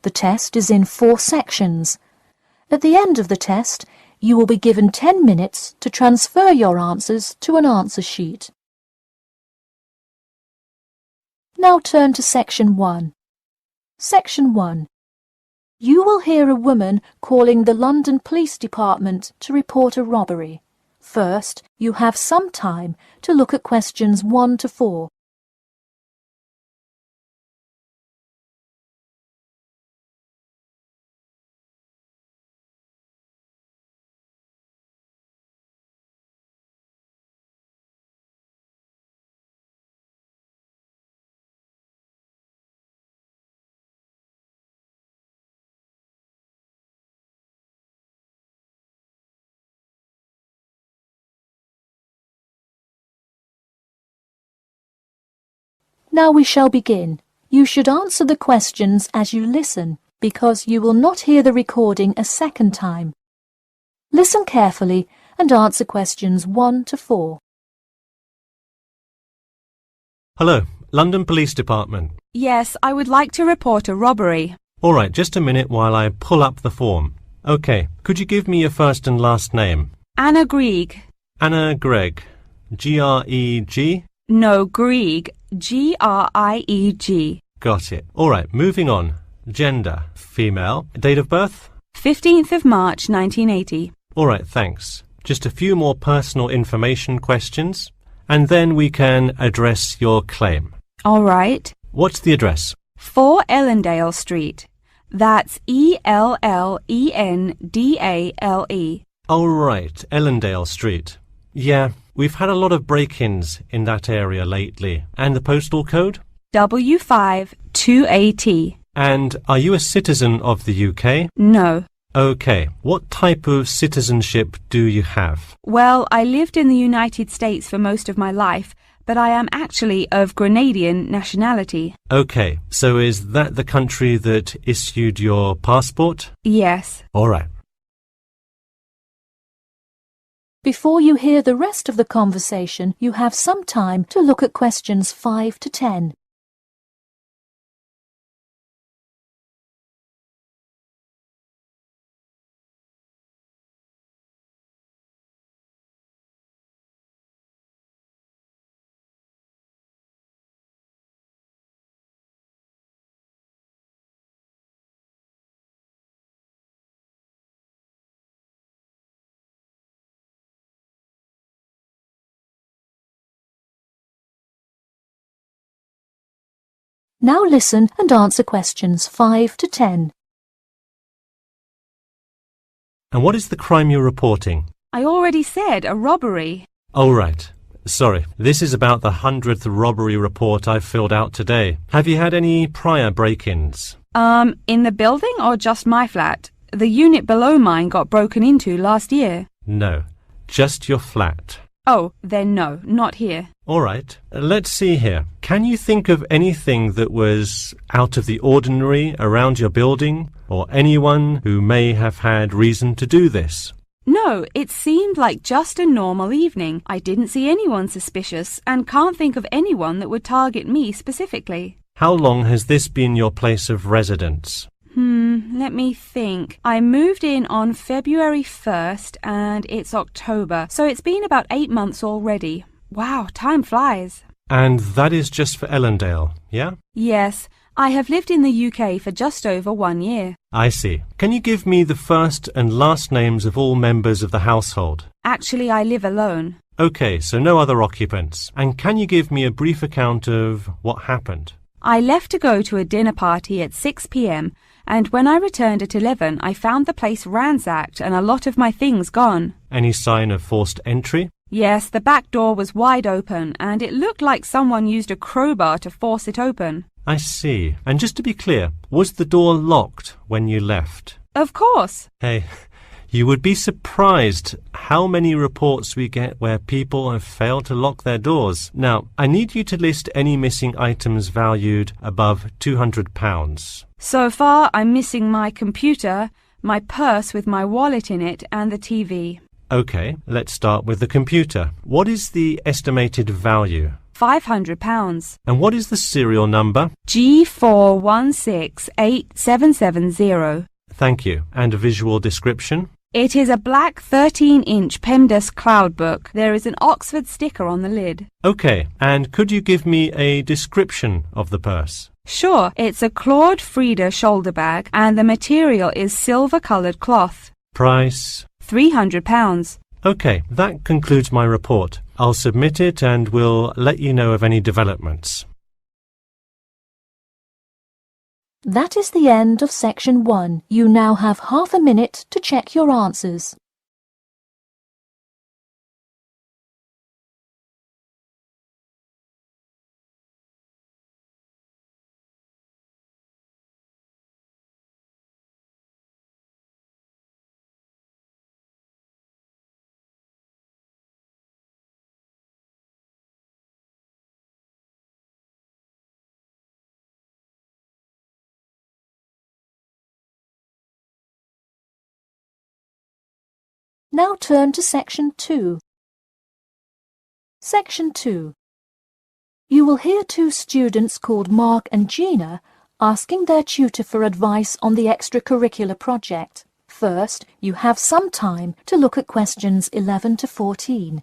The test is in 4 sections. At the end of the test, you will be given 10 minutes to transfer your answers to an answer sheet. Now turn to Section 1. Section 1. You will hear a woman calling the London Police Department to report a robbery. First, you have some time to look at questions 1 to 4. Now we shall begin. You should answer the questions as you listen, because you will not hear the recording a second time. Listen carefully and answer questions 1 to 4. Hello, London Police Department. Yes, I would like to report a robbery. All right, just a minute while I pull up the form. OK, could you give me your first and last name? Anna Grieg. Anna Grieg. G-R-E-G? No, Grieg. G-R-I-E-G. Got it. All right, moving on. Gender, female. Date of birth? 15th of March, 1980. All right, thanks. Just a few more personal information questions, and then we can address your claim. All right. What's the address? 4 Ellendale Street. That's E-L-L-E-N-D-A-L-E. Oh, right, Ellendale Street. Yeah, we've had a lot of break-ins in that area lately. And the postal code? W5 2AT. And are you a citizen of the UK? No. OK. What type of citizenship do you have? Well, I lived in the United States for most of my life, but I am actually of Grenadian nationality. OK. So is that the country that issued your passport? Yes. All right. Before you hear the rest of the conversation, you have some time to look at questions 5 to 10. Now listen and answer questions 5 to 10. And what is the crime you're reporting? I already said a robbery. Oh, right. Sorry. This is about the 100th robbery report I've filled out today. Have you had any prior break-ins? In the building or just my flat? The unit below mine got broken into last year. No. Just your flat. Oh, then no, not here. All right. Let's see here. Can you think of anything that was out of the ordinary around your building, or anyone who may have had reason to do this? No, it seemed like just a normal evening. I didn't see anyone suspicious and can't think of anyone that would target me specifically. How long has this been your place of residence? Let me think. I moved in on February 1st and it's October, so it's been about 8 months already. Wow, time flies. And that is just for Ellendale, yeah? Yes, I have lived in the UK for just over 1 year. I see. Can you give me the first and last names of all members of the household? Actually, I live alone. OK, so no other occupants. And can you give me a brief account of what happened? I left to go to a dinner party at 6 p.m. and when I returned at 11, I found the place ransacked and a lot of my things gone. Any sign of forced entry? Yes, the back door was wide open and it looked like someone used a crowbar to force it open. I see. And just to be clear, was the door locked when you left? Of course. Hey, you would be surprised how many reports we get where people have failed to lock their doors. Now, I need you to list any missing items valued above £200. So far, I'm missing my computer, my purse with my wallet in it, and the TV. OK, let's start with the computer. What is the estimated value? £500. And what is the serial number? G41687770. Thank you. And a visual description? It is a black 13-inch PEMDAS cloud book. There is an Oxford sticker on the lid. OK, and could you give me a description of the purse? Sure, it's a Claude Frieda shoulder bag and the material is silver-coloured cloth. Price? £300. OK, that concludes my report. I'll submit it and we'll let you know of any developments. That is the end of section 1. You now have half a minute to check your answers. Now turn to section 2. Section 2. You will hear two students called Mark and Gina asking their tutor for advice on the extracurricular project. First, you have some time to look at questions 11 to 14.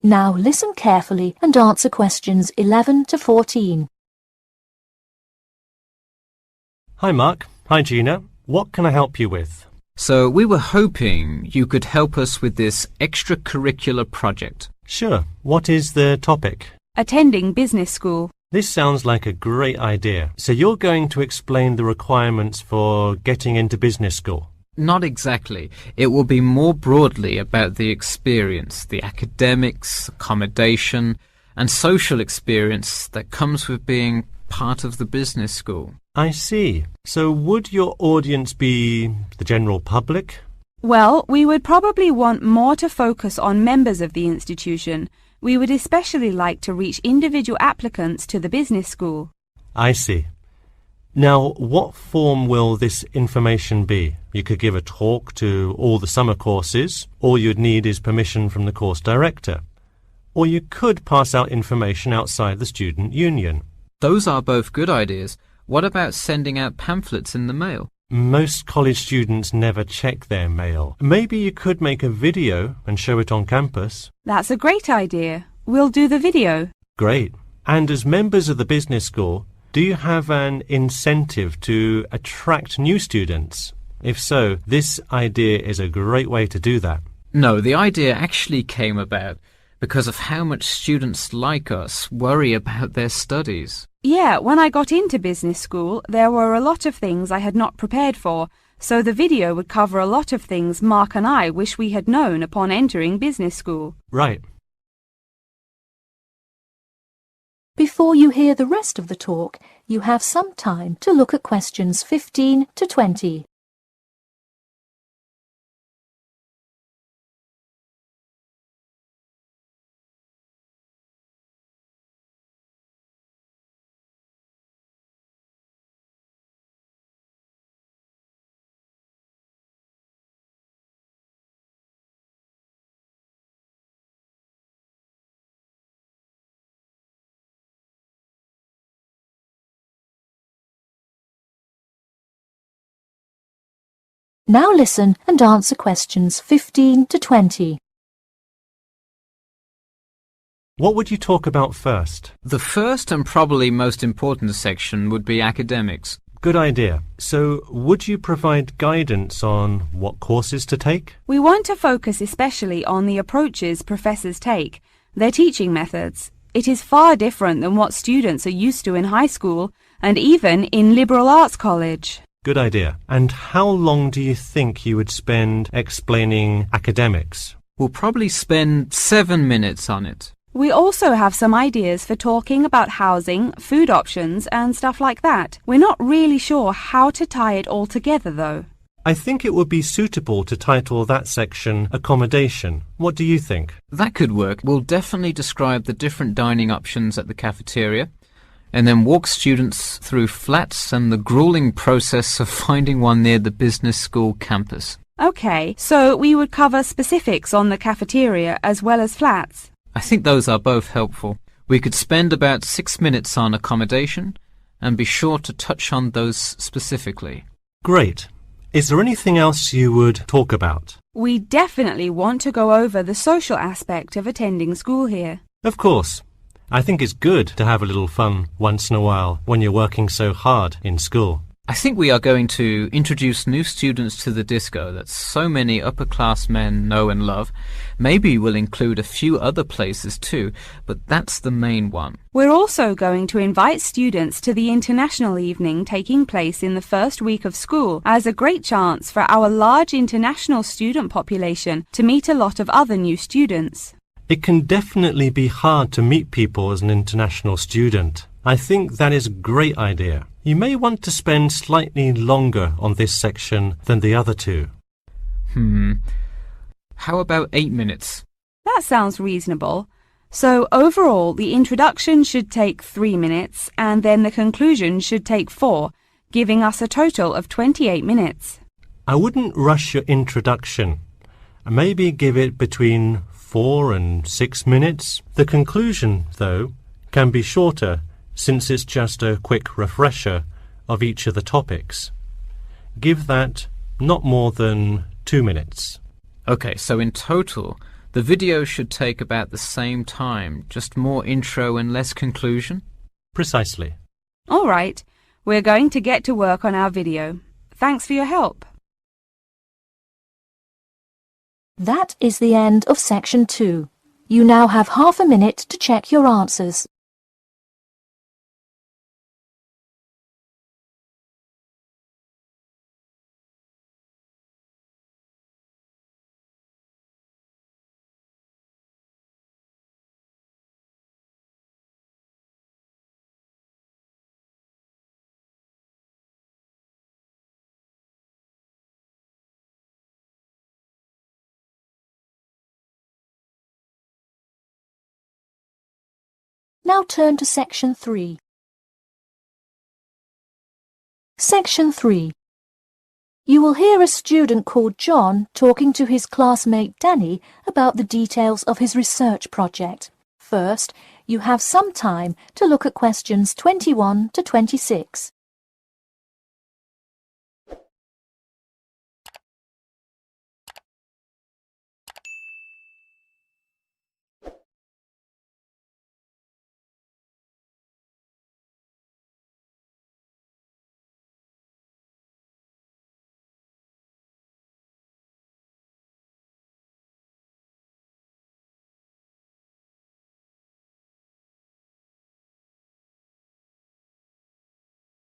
Now listen carefully and answer questions 11 to 14. Hi Mark. Hi Gina. What can I help you with? So we were hoping you could help us with this extracurricular project. Sure. What is the topic? Attending business school. This sounds like a great idea. So you're going to explain the requirements for getting into business school? Not exactly. It will be more broadly about the experience, the academics, accommodation, and social experience that comes with being part of the business school. I see. So would your audience be the general public? Well, we would probably want more to focus on members of the institution. We would especially like to reach individual applicants to the business school. I see. Now, what form will this information be? You could give a talk to all the summer courses. All you'd need is permission from the course director. Or you could pass out information outside the student union. Those are both good ideas. What about sending out pamphlets in the mail? Most college students never check their mail. Maybe you could make a video and show it on campus. That's a great idea. We'll do the video. Great. And as members of the business school, do you have an incentive to attract new students? If so, this idea is a great way to do that. No, the idea actually came about because of how much students like us worry about their studies. Yeah, when I got into business school, there were a lot of things I had not prepared for, so the video would cover a lot of things Mark and I wish we had known upon entering business school. Right. Before you hear the rest of the talk, you have some time to look at questions 15 to 20. Now listen and answer questions 15 to 20. What would you talk about first? The first and probably most important section would be academics. Good idea. So, would you provide guidance on what courses to take? We want to focus especially on the approaches professors take, their teaching methods. It is far different than what students are used to in high school and even in liberal arts college. Good idea. And how long do you think you would spend explaining academics? We'll probably spend 7 minutes on it. We also have some ideas for talking about housing, food options and stuff like that. We're not really sure how to tie it all together though. I think it would be suitable to title that section Accommodation. What do you think? That could work. We'll definitely describe the different dining options at the cafeteria, and then walk students through flats and the grueling process of finding one near the business school campus. Okay, so we would cover specifics on the cafeteria as well as flats. I think those are both helpful. We could spend about 6 minutes on accommodation and be sure to touch on those specifically. Great. Is there anything else you would talk about? We definitely want to go over the social aspect of attending school here. Of course. I think it's good to have a little fun once in a while when you're working so hard in school. I think we are going to introduce new students to the disco that so many upper-class men know and love. Maybe we'll include a few other places too, but that's the main one. We're also going to invite students to the international evening taking place in the first week of school as a great chance for our large international student population to meet a lot of other new students. It can definitely be hard to meet people as an international student. I think that is a great idea. You may want to spend slightly longer on this section than the other two. How about 8 minutes? That sounds reasonable. So overall, the introduction should take 3 minutes and then the conclusion should take 4, giving us a total of 28 minutes. I wouldn't rush your introduction. Maybe give it between 4 and 6 minutes. The conclusion, though, can be shorter since it's just a quick refresher of each of the topics. Give that not more than 2 minutes. Okay, so in total, the video should take about the same time, just more intro and less conclusion? Precisely. All right, we're going to get to work on our video. Thanks for your help. That is the end of section 2. You now have half a minute to check your answers. Now turn to section 3. Section 3. You will hear a student called John talking to his classmate Danny about the details of his research project. First, you have some time to look at questions 21 to 26.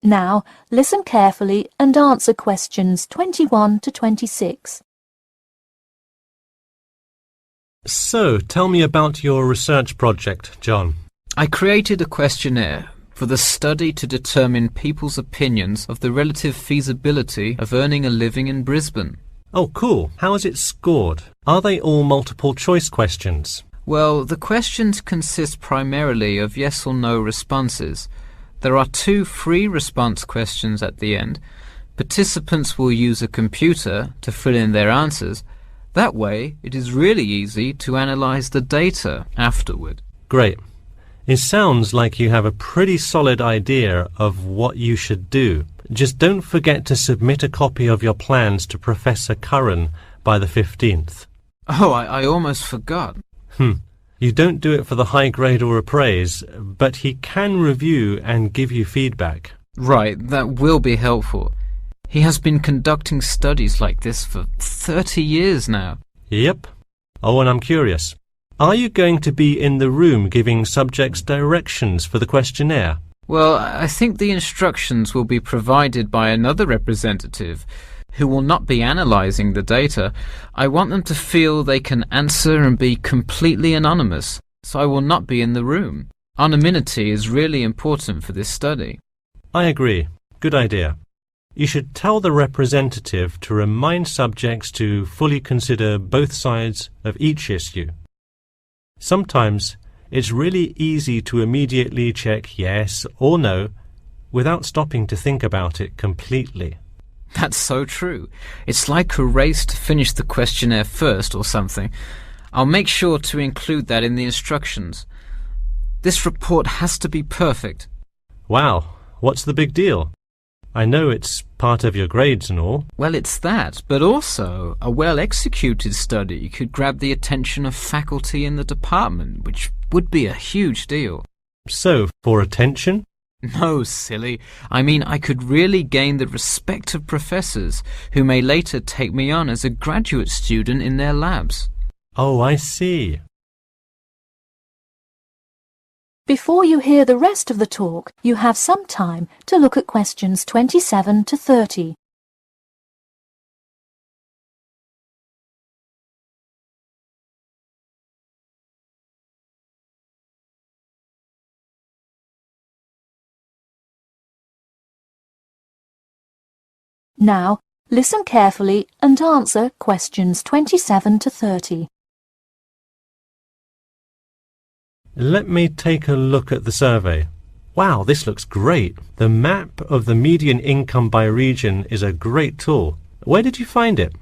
Now, listen carefully and answer questions 21 to 26. So, tell me about your research project, John. I created a questionnaire for the study to determine people's opinions of the relative feasibility of earning a living in Brisbane. Oh, cool. How is it scored? Are they all multiple choice questions? Well, the questions consist primarily of yes or no responses. There are 2 free response questions at the end. Participants will use a computer to fill in their answers. That way, it is really easy to analyze the data afterward. Great. It sounds like you have a pretty solid idea of what you should do. Just don't forget to submit a copy of your plans to Professor Curran by the 15th. Oh, I almost forgot. You don't do it for the high grade or a praise, but he can review and give you feedback. Right, that will be helpful. He has been conducting studies like this for 30 years now. Yep. Oh, and I'm curious. Are you going to be in the room giving subjects directions for the questionnaire? Well, I think the instructions will be provided by another representative who will not be analysing the data. I want them to feel they can answer and be completely anonymous, so I will not be in the room. Anonymity is really important for this study. I agree. Good idea. You should tell the representative to remind subjects to fully consider both sides of each issue. Sometimes it's really easy to immediately check yes or no without stopping to think about it completely. That's so true. It's like a race to finish the questionnaire first or something. I'll make sure to include that in the instructions. This report has to be perfect. Wow, what's the big deal? I know it's part of your grades and all. Well, it's that, but also a well-executed study could grab the attention of faculty in the department, which would be a huge deal. So, for attention? No, silly. I mean, I could really gain the respect of professors who may later take me on as a graduate student in their labs. Oh, I see. Before you hear the rest of the talk, you have some time to look at questions 27 to 30. Now, listen carefully and answer questions 27 to 30. Let me take a look at the survey. Wow, this looks great. The map of the median income by region is a great tool. Where did you find it?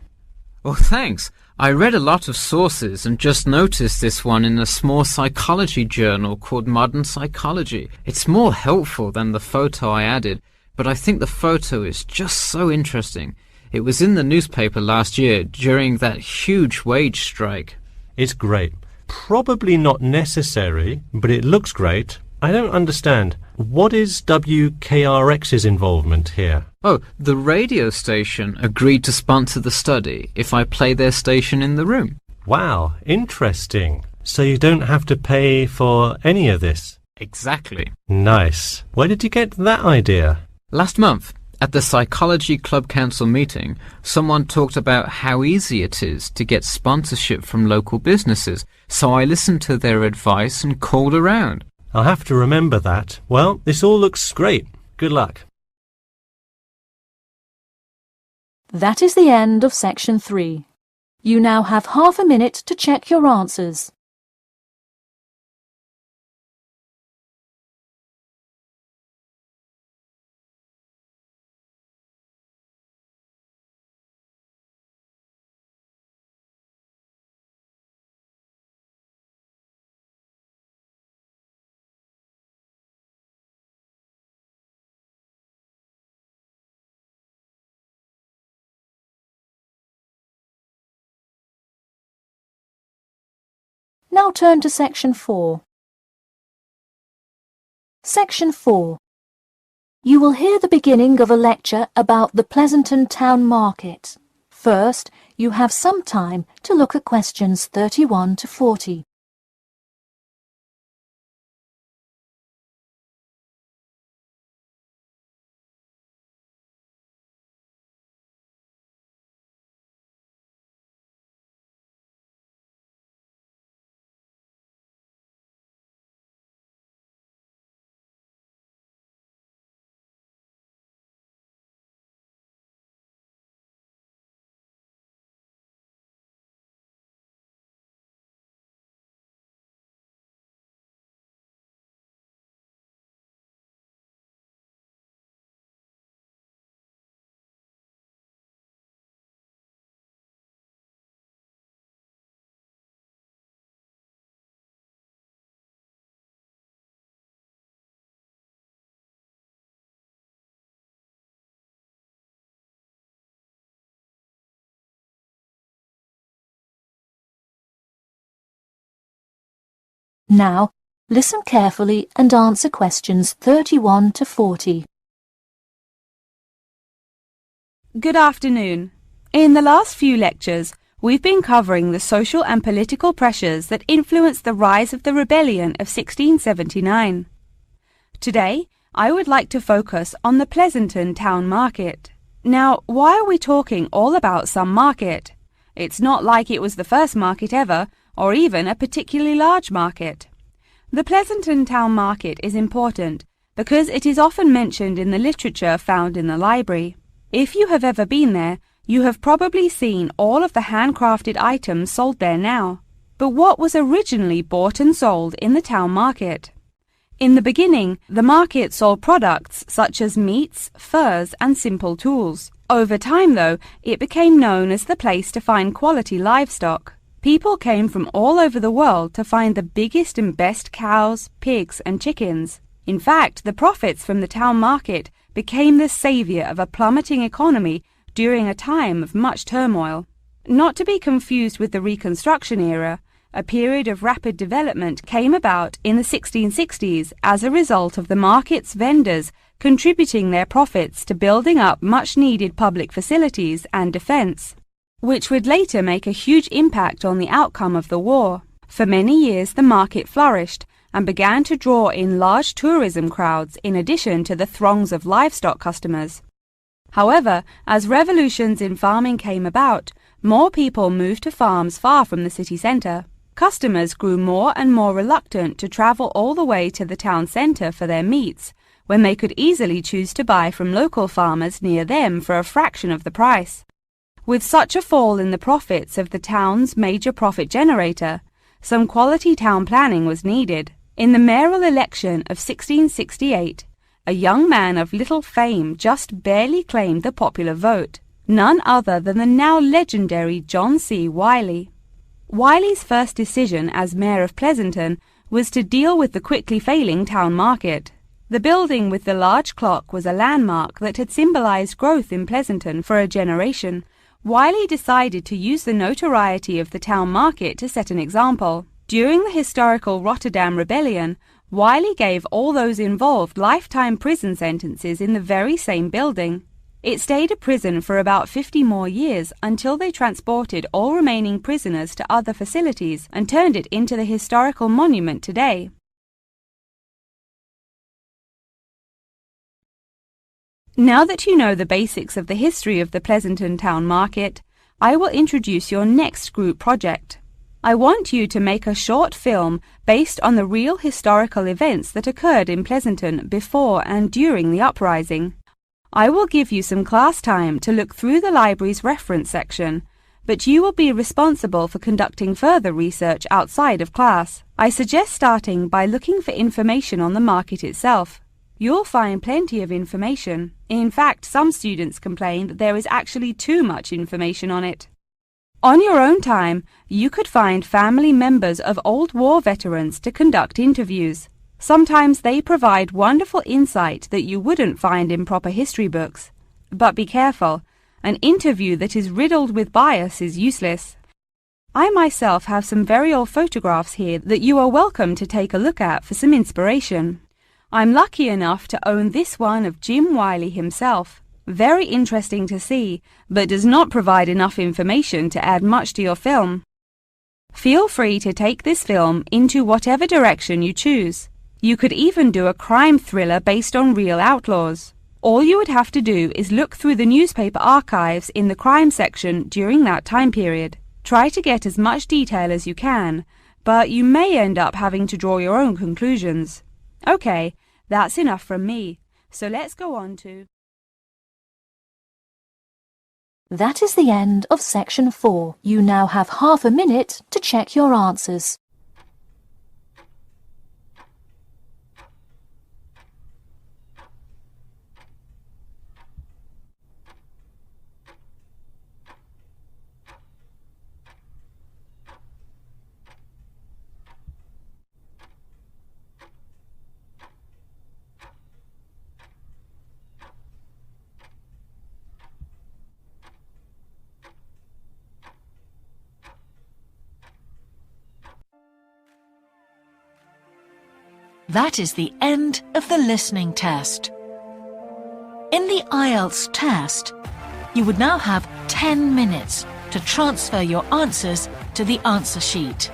Well, thanks. I read a lot of sources and just noticed this one in a small psychology journal called Modern Psychology. It's more helpful than the photo I added, but I think the photo is just so interesting. It was in the newspaper last year during that huge wage strike. It's great. Probably not necessary, but it looks great. I don't understand. What is WKRX's involvement here? Oh, the radio station agreed to sponsor the study if I play their station in the room. Wow, interesting. So you don't have to pay for any of this? Exactly. Nice. Where did you get that idea? Last month, at the Psychology Club Council meeting, someone talked about how easy it is to get sponsorship from local businesses, so I listened to their advice and called around. I'll have to remember that. Well, this all looks great. Good luck. That is the end of section 3. You now have half a minute to check your answers. Now turn to section 4. Section 4. You will hear the beginning of a lecture about the Pleasanton Town Market. First, you have some time to look at questions 31 to 40. Now, listen carefully and answer questions 31 to 40. Good afternoon. In the last few lectures, we've been covering the social and political pressures that influenced the rise of the rebellion of 1679. Today, I would like to focus on the Pleasanton Town Market. Now, why are we talking all about some market? It's not like it was the first market ever, or even a particularly large market. The Pleasanton Town Market is important because it is often mentioned in the literature found in the library. If you have ever been there, you have probably seen all of the handcrafted items sold there now. But what was originally bought and sold in the town market? In the beginning, the market sold products such as meats, furs, and simple tools. Over time, though, it became known as the place to find quality livestock. People came from all over the world to find the biggest and best cows, pigs, and chickens. In fact, the profits from the town market became the savior of a plummeting economy during a time of much turmoil. Not to be confused with the Reconstruction era, a period of rapid development came about in the 1660s as a result of the market's vendors contributing their profits to building up much-needed public facilities and defense, which would later make a huge impact on the outcome of the war. For many years, the market flourished and began to draw in large tourism crowds in addition to the throngs of livestock customers. However, as revolutions in farming came about, more people moved to farms far from the city centre. Customers grew more and more reluctant to travel all the way to the town centre for their meats, when they could easily choose to buy from local farmers near them for a fraction of the price. With such a fall in the profits of the town's major profit generator, some quality town planning was needed. In the mayoral election of 1668, a young man of little fame just barely claimed the popular vote, none other than the now legendary John C. Wiley. Wiley's first decision as mayor of Pleasanton was to deal with the quickly failing town market. The building with the large clock was a landmark that had symbolized growth in Pleasanton for a generation. Wiley decided to use the notoriety of the town market to set an example. During the historical Rotterdam Rebellion, Wiley gave all those involved lifetime prison sentences in the very same building. It stayed a prison for about 50 more years until they transported all remaining prisoners to other facilities and turned it into the historical monument today. Now that you know the basics of the history of the Pleasanton Town Market, I will introduce your next group project. I want you to make a short film based on the real historical events that occurred in Pleasanton before and during the uprising. I will give you some class time to look through the library's reference section, but you will be responsible for conducting further research outside of class. I suggest starting by looking for information on the market itself. You'll find plenty of information. In fact, some students complain that there is actually too much information on it. On your own time, you could find family members of old war veterans to conduct interviews. Sometimes they provide wonderful insight that you wouldn't find in proper history books. But be careful, an interview that is riddled with bias is useless. I myself have some very old photographs here that you are welcome to take a look at for some inspiration. I'm lucky enough to own this one of Jim Wiley himself. Very interesting to see, but does not provide enough information to add much to your film. Feel free to take this film into whatever direction you choose. You could even do a crime thriller based on real outlaws. All you would have to do is look through the newspaper archives in the crime section during that time period. Try to get as much detail as you can, but you may end up having to draw your own conclusions. Okay, that's enough from me, so let's go on to... That is the end of section 4. You now have half a minute to check your answers. That is the end of the listening test. In the IELTS test, you would now have 10 minutes to transfer your answers to the answer sheet.